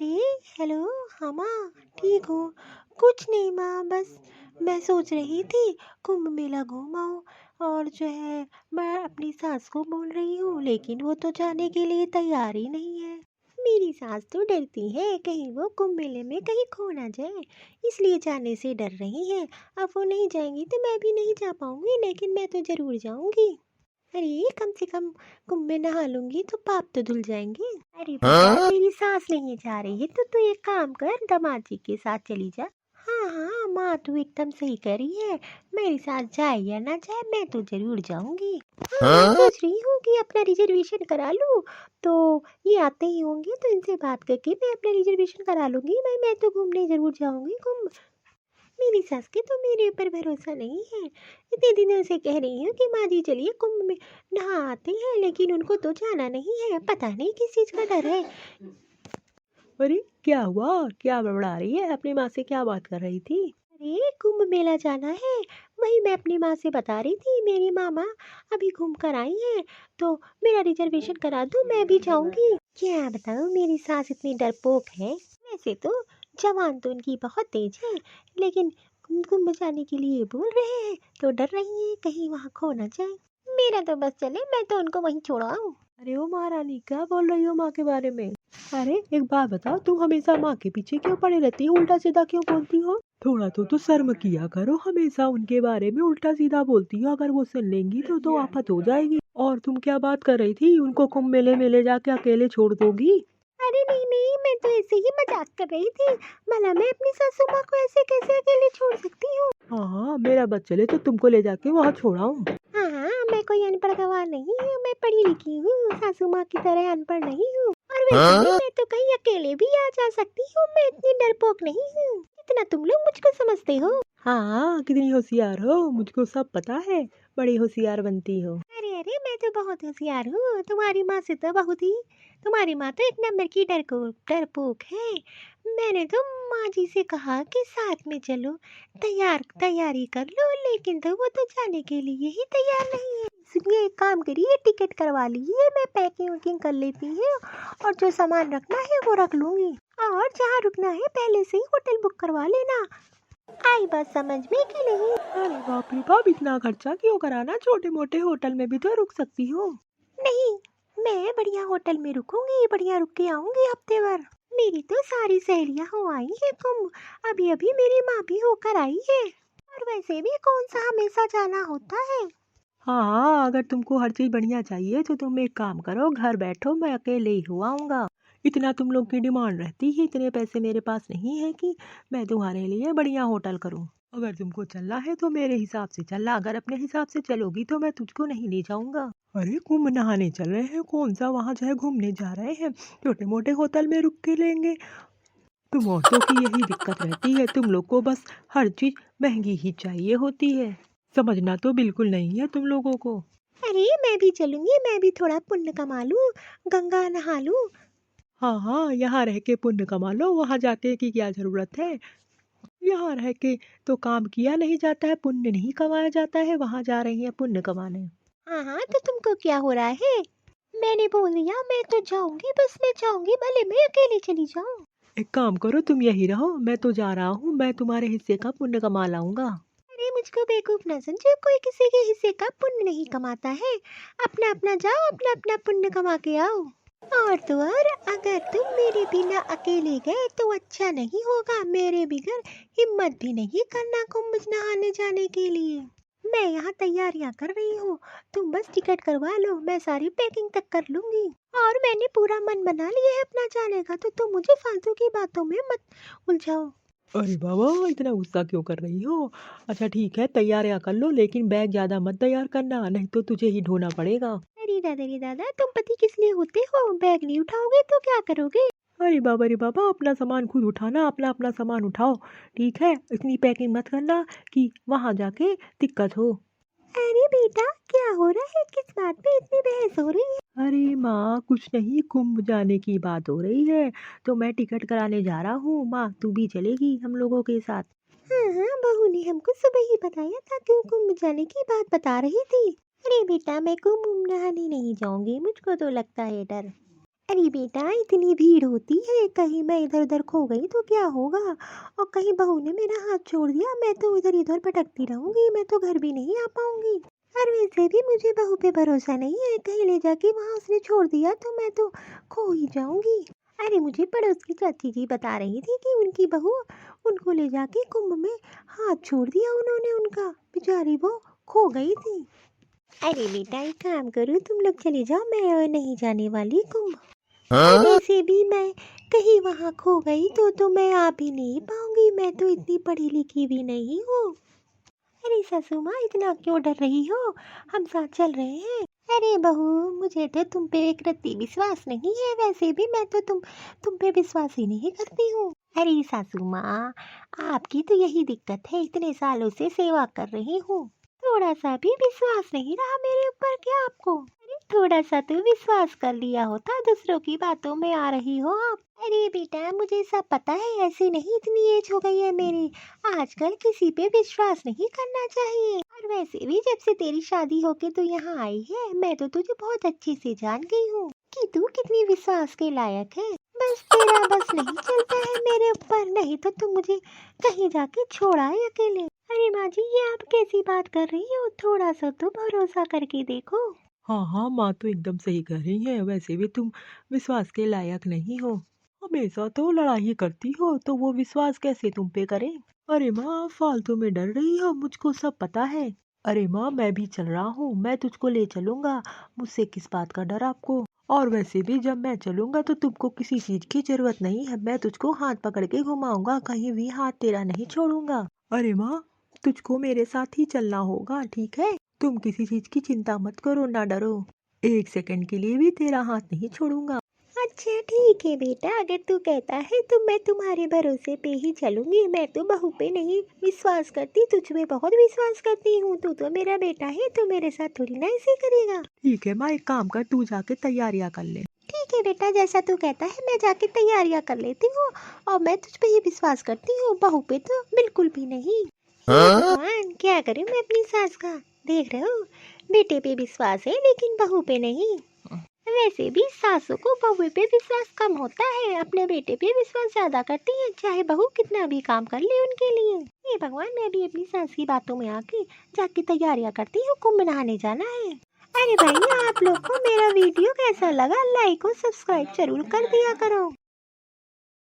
अरे हेलो। हाँ माँ, ठीक हो? कुछ नहीं माँ, बस मैं सोच रही थी कुंभ मेला घूम आऊँ। और जो है, मैं अपनी सास को बोल रही हूँ लेकिन वो तो जाने के लिए तैयार ही नहीं है। मेरी सास तो डरती है कहीं वो कुंभ मेले में कहीं खो ना जाए, इसलिए जाने से डर रही है। अब वो नहीं जाएंगी तो मैं भी नहीं जा पाऊंगी, लेकिन मैं तो जरूर जाऊंगी। अरे कम से कम कुंभ में नहा लूंगी तो पाप तो धुल जाएंगे। अरे बेटा, तेरी सास नहीं जा रही है तो तू एक काम कर, दामाद जी के साथ चली जा। हाँ हाँ माँ, तू एकदम सही कह रही है। मेरी सास जाए या ना जाए, मैं तो जरूर जाऊंगी। हाँ, मैं सोच रही हूँ कि अपना रिजर्वेशन करा लूँ। तो ये आते ही होंगे तो इनसे बात करके मैं अपना रिजर्वेशन करा लूंगी। मैं तो घूमने जरूर जाऊंगी कुंभ। मेरी सास के तो मेरे ऊपर भरोसा नहीं है। इतने दिनों से कह रही हूँ कि माँ जी चलिए कुंभ में नहा आते हैं, लेकिन उनको तो जाना नहीं है। पता नहीं किस चीज़ का डर है। अरे क्या हुआ? क्या बड़बड़ा रही है? अपनी माँ से क्या बात कर रही थी? अरे कुंभ मेला जाना है, वही मैं अपनी माँ से बता रही थी। मेरी मामा अभी घूम कर आई हैं, तो मेरा रिजर्वेशन करा दो, मैं भी जाऊंगी। क्या बताऊँ, मेरी सास इतनी डरपोक है। वैसे तो जवान तो उनकी बहुत तेज है, लेकिन कुंभ जाने के लिए बोल रहे हैं तो डर रही है कहीं वहाँ खो ना जाए। मेरा तो बस चले, मैं तो उनको वहीं छोड़ाऊँ। अरे ओ महारानी, क्या बोल रही हो माँ के बारे में? अरे एक बात बताओ, तुम हमेशा माँ के पीछे क्यों पड़े रहती हो? उल्टा सीधा क्यों बोलती हो? थोड़ा तो शर्म किया करो, हमेशा उनके बारे में उल्टा सीधा बोलती हो। अगर वो सुन लेंगी तो आफत हो जाएगी। और तुम क्या बात कर रही थी? उनको कुंभ मेले में ले जाके अकेले छोड़ दोगी? अरे नहीं नहीं, मैं तो ऐसे ही मजाक कर रही थी। भला मैं अपनी सासू माँ को ऐसे कैसे अकेले छोड़ सकती हूँ। हाँ, मेरा बस चले तो तुमको ले जाके वहाँ छोड़ाऊँ। हाँ हाँ, मैं कोई अनपढ़ गवार नहीं हूँ, मैं पढ़ी लिखी हूँ, सासू माँ की तरह अनपढ़ नहीं हूँ। और वैसे भी मैं तो कहीं अकेले भी आ जा सकती हूँ, मैं इतनी डरपोक नहीं हूँ जितना तुम लोग मुझको समझते हो। हाँ, कितनी होशियार हो, मुझको सब पता है। बड़ी होशियार बनती हो। अरे अरे, मैं तो बहुत होशियार हूँ, तुम्हारी माँ से तो बहुत ही। तुम्हारी माँ तो एक नंबर की डरपोक है। मैंने तो माँ जी से कहा कि साथ में चलो, तैयारी कर लो, लेकिन तो वो तो जाने के लिए ही तैयार नहीं है। इसलिए एक काम करिए, टिकट करवा लीजिए, मैं पैकिंग वैकिंग कर लेती हूँ, और जो सामान रखना है वो रख लूंगी। और जहाँ रुकना है पहले से ही होटल बुक करवा लेना। आई बात समझ में कि नहीं? अरे बाप रे बाप, इतना खर्चा क्यों कराना? छोटे मोटे होटल में भी तो रुक सकती हो। नहीं, मैं बढ़िया होटल में रुकूंगी, बढ़िया रुक के आऊंगी हफ्ते भर। मेरी तो सारी सहेलियां हो आई हैं कुंभ, अभी अभी मेरी माँ भी होकर आई है। और वैसे भी कौन सा हमेशा जाना होता है। हाँ, अगर तुमको हर चीज बढ़िया चाहिए तो तुम एक काम करो, घर बैठो, मैं अकेले ही हुआ आऊंगा। इतना तुम लोग की डिमांड रहती है, इतने पैसे मेरे पास नहीं है कि मैं तुम्हारे लिए बढ़िया होटल करूँ। अगर तुमको चलना है तो मेरे हिसाब से चलना, अगर अपने हिसाब से चलोगी तो मैं तुझको नहीं ले जाऊंगा। अरे कुंभ नहाने चल रहे हैं, कौन सा वहाँ जो है घूमने जा रहे हैं? छोटे मोटे होटल में रुक के लेंगे। तुम औरतों की यही दिक्कत रहती है, तुम लोग को बस हर चीज महंगी ही चाहिए होती है। समझना तो बिल्कुल नहीं है तुम लोगों को। अरे मैं भी चलूंगी, मैं भी थोड़ा पुण्य कमा लूं, गंगा नहा लूं। हाँ हाँ, यहाँ रह के पुण्य कमा लो, वहाँ जाके की क्या जरूरत है? यहाँ रह के तो काम किया नहीं जाता है, पुण्य नहीं कमाया जाता है, वहाँ जा रही है पुण्य कमाने। हाँ हाँ, तो तुमको क्या हो रहा है? मैंने बोल दिया मैं तो जाऊंगी, बस मैं जाऊंगी, भले मैं अकेले चली जाऊं। एक काम करो, तुम यही रहो, मैं तो जा रहा हूँ, मैं तुम्हारे हिस्से का पुण्य कमा लाऊंगा। अरे मुझको बेवकूफ न समझो, कोई किसी के हिस्से का पुण्य नहीं कमाता है। अपना अपना जाओ, अपना अपना पुण्य कमा के आओ। और तो और, अगर तुम मेरे बिना अकेले गए तो अच्छा नहीं होगा। मेरे बिगड़ हिम्मत भी नहीं करना कुंभ नहाने जाने के लिए। मैं यहाँ तैयारियां कर रही हूँ, तुम बस टिकट करवा लो, मैं सारी पैकिंग तक कर लूंगी। और मैंने पूरा मन बना लिया है अपना जाने का, तो तुम मुझे फालतू की बातों में मत उलझाओ। अरे बाबा, इतना गुस्सा क्यों कर रही हो? अच्छा ठीक है, तैयारियां कर लो, लेकिन बैग ज्यादा मत तैयार करना, नहीं तो तुझे ही ढोना पड़ेगा। अरे दादा, तुम पति किस लिए होते हो? बैग नहीं उठाओगे तो क्या करोगे? अरे बाबा, अपना सामान खुद उठाना, अपना अपना सामान उठाओ। ठीक है, इतनी पैकिंग मत करना कि वहां जाके दिक्कत हो। अरे बेटा, क्या हो रहा है? किस बात पे इतनी बहस हो रही है? अरे माँ, कुछ नहीं, कुंभ जाने की बात हो रही है तो मैं टिकट कराने जा रहा हूँ। माँ तू भी चलेगी हम लोगों के साथ? हाँ हाँ, बहू ने हमको सुबह ही बताया था कि वो कुंभ जाने की बात बता रही थी। अरे बेटा, मैं कुंभ नहाने नहीं जाऊंगी, मुझको तो लगता है डर। अरे बेटा, इतनी भीड़ होती है, कहीं मैं इधर उधर खो गई तो क्या होगा? और कहीं बहू ने मेरा हाथ छोड़ दिया, मैं तो इधर इधर भटकती रहूंगी, मैं तो घर भी नहीं आ पाऊंगी। और वैसे भी मुझे बहू पे भरोसा नहीं है, कहीं ले जाके वहां उसने छोड़ दिया तो मैं तो खो ही जाऊंगी। अरे मुझे पड़ोस की चाची जी बता रही थी कि उनकी बहू, उनको ले जाके कुंभ में हाथ छोड़ दिया उन्होंने, उनका बेचारी वो खो गई थी। अरे बेटा, एक काम करो, तुम लोग चले जाओ, मैं नहीं जाने वाली कुंभ। वैसे भी मैं कहीं वहाँ खो गई तो मैं आ भी नहीं पाऊंगी, मैं तो इतनी पढ़ी लिखी भी नहीं हूँ। अरे सासू माँ, इतना क्यों डर रही हो, हम साथ चल रहे हैं। अरे बहू, मुझे तो तुम पे एक रत्ती विश्वास नहीं है, वैसे भी मैं तो तुम पे विश्वास ही नहीं करती हूँ। अरे सासू माँ, आपकी तो यही दिक्कत है, इतने सालों से सेवा कर रही हूँ, थोड़ा सा भी विश्वास नहीं रहा मेरे ऊपर क्या आपको? अरे थोड़ा सा तो विश्वास कर लिया होता, दूसरों की बातों में आ रही हो आप। अरे बेटा, मुझे सब पता है, ऐसे नहीं, इतनी एज हो गई है मेरी, आजकल किसी पे विश्वास नहीं करना चाहिए। और वैसे भी जब से तेरी शादी होके तू यहाँ आई है, मैं तो तुझे बहुत अच्छे से जान गई हूँ कि तू कितनी विश्वास के लायक है। बस तेरा बस नहीं चलता है मेरे ऊपर, नहीं तो तुम मुझे कहीं जाके छोड़ा है अकेले। अरे माँ जी, ये आप कैसी बात कर रही हो, थोड़ा सा तो भरोसा करके देखो। हाँ हाँ, माँ तो एकदम सही कह रही है, वैसे भी तुम विश्वास के लायक नहीं हो, हमेशा तो लड़ाई करती हो, तो वो विश्वास कैसे तुम पे करे? अरे माँ, फालतू में डर रही हो, मुझको सब पता है। अरे माँ, मैं भी चल रहा हूँ, मैं तुझको ले चलूंगा, मुझसे किस बात का डर आपको? और वैसे भी जब मैं चलूंगा तो तुमको किसी चीज की जरूरत नहीं है, मैं तुझको हाथ पकड़ के घुमाऊंगा, कहीं भी हाथ तेरा नहीं छोड़ूंगा। अरे माँ, तुझको मेरे साथ ही चलना होगा, ठीक है? तुम किसी चीज की चिंता मत करो, ना डरो, एक सेकंड के लिए भी तेरा हाथ नहीं छोड़ूंगा। अच्छा ठीक है बेटा, अगर तू कहता है तो मैं तुम्हारे भरोसे पे ही चलूंगी, मैं तो बहू पे नहीं विश्वास करती, तुझ पे बहुत विश्वास करती हूँ, तू तो मेरा बेटा है, तो मेरे साथ थोड़ी ना ऐसे करेगा। ठीक है माँ, एक काम कर, तू जाके तैयारियां कर ले। ठीक है बेटा, जैसा तू कहता है मैं जाके तैयारियां कर लेती हूँ, और मैं तुझ पे ही विश्वास करती हूँ, बहू पे तो बिल्कुल भी नहीं। हे भगवान, क्या करूँ मैं अपनी सास का, देख रहे हो, बेटे पे विश्वास है लेकिन बहू पे नहीं। वैसे भी सासू को बहू पे विश्वास कम होता है, अपने बेटे पे विश्वास ज्यादा करती है, चाहे बहू कितना भी काम कर ले उनके लिए। हे भगवान, मैं भी अपनी सास की बातों में आके जाके तैयारियां करती हूँ, कुंभ नहाने जाना है। अरे भाई, आप लोग को मेरा वीडियो कैसा लगा, लाइक और सब्सक्राइब जरूर कर दिया करो।